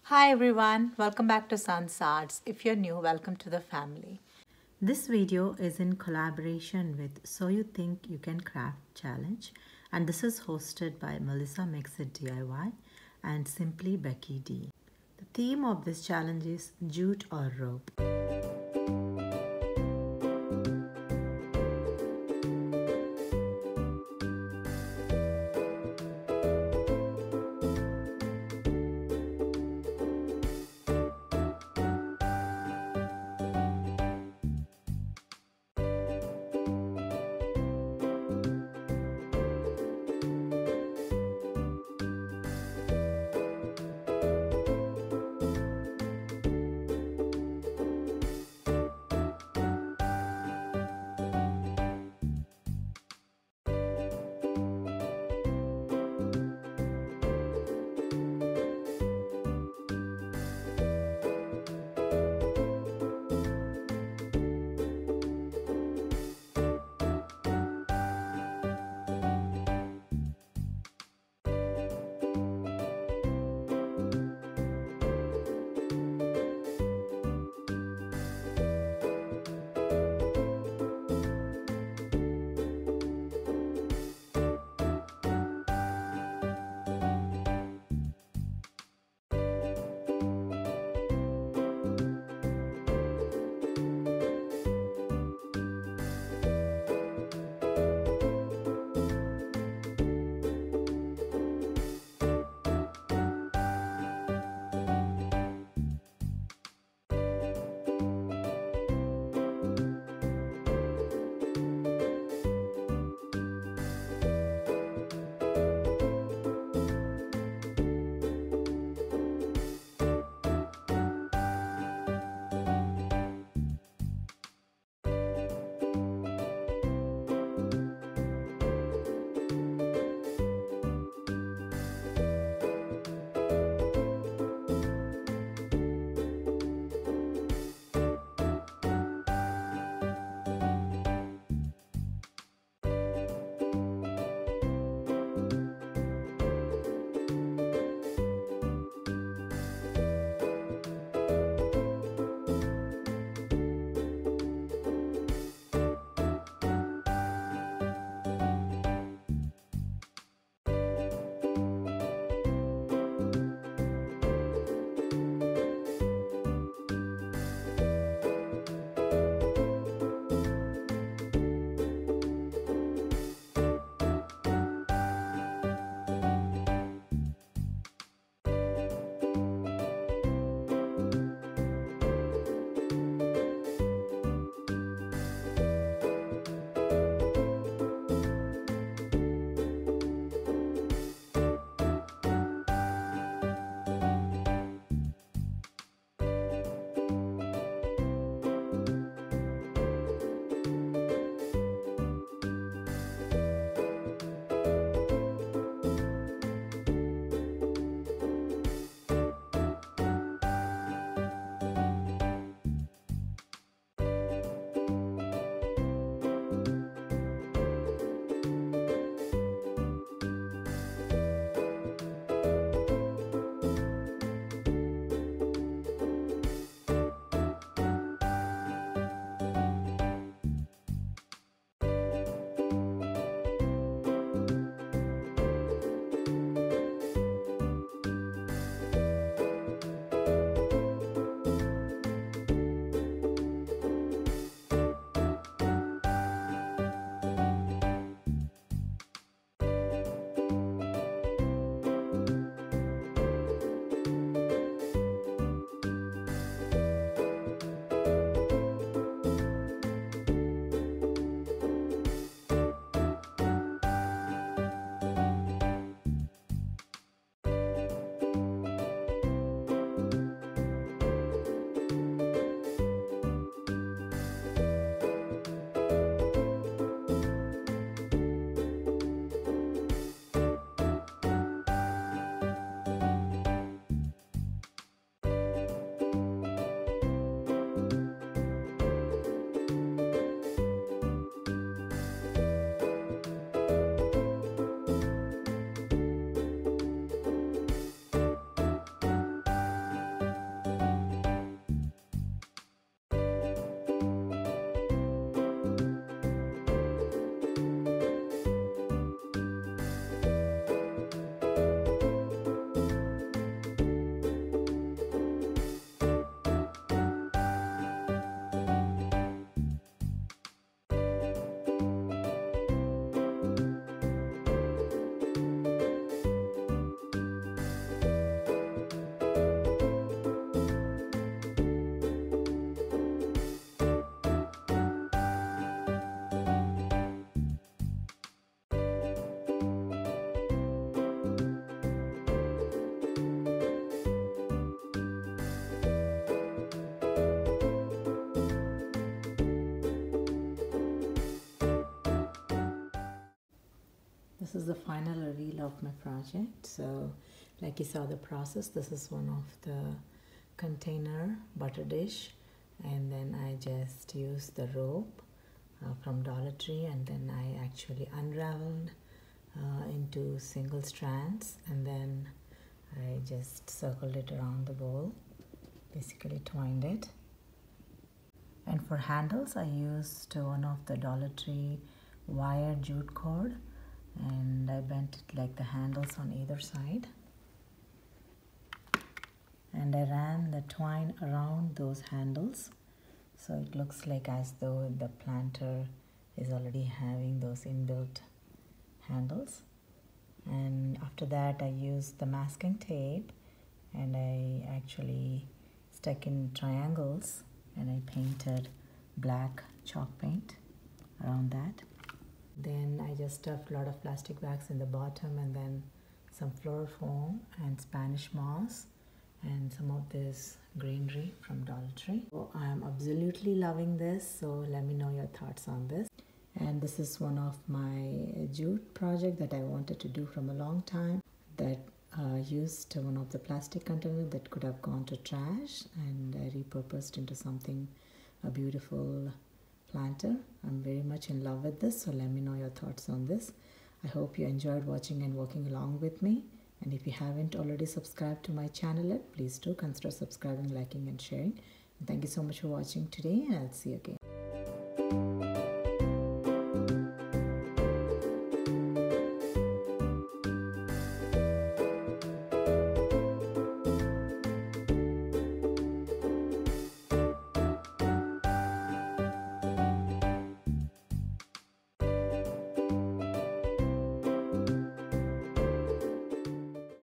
Hi everyone, welcome back to Sun's Arts. If you're new, welcome to the family. This video is in collaboration with So You Think You Can Craft Challenge, and this is hosted by Melissa Makes It DIY and Simply Becky D. The theme of this challenge is jute or rope. is the final reveal of my project. So like you saw the process, this is one of the container butter dish, and then I just used the rope from Dollar Tree, and then I actually unraveled into single strands, and then I just circled it around the bowl, basically twined it. And for handles, I used one of the Dollar Tree wire jute cord, and I bent it like the handles on either side, and I ran the twine around those handles, so it looks like as though the planter is already having those inbuilt handles. And after that I used the masking tape, and I actually stuck in triangles, and I painted black chalk paint around that. Then I just stuffed a lot of plastic bags in the bottom, and then some floral foam and Spanish moss and some of this greenery from Dollar Tree. So I am absolutely loving this, so let me know your thoughts on this. And this is one of my jute project that I wanted to do from a long time, that used one of the plastic containers that could have gone to trash, and I repurposed into something, a beautiful planter. I'm very much in love with this, so let me know your thoughts on this. I hope you enjoyed watching and working along with me. And if you haven't already subscribed to my channel yet, please do consider subscribing, liking and sharing. And thank you so much for watching today, and I'll see you again.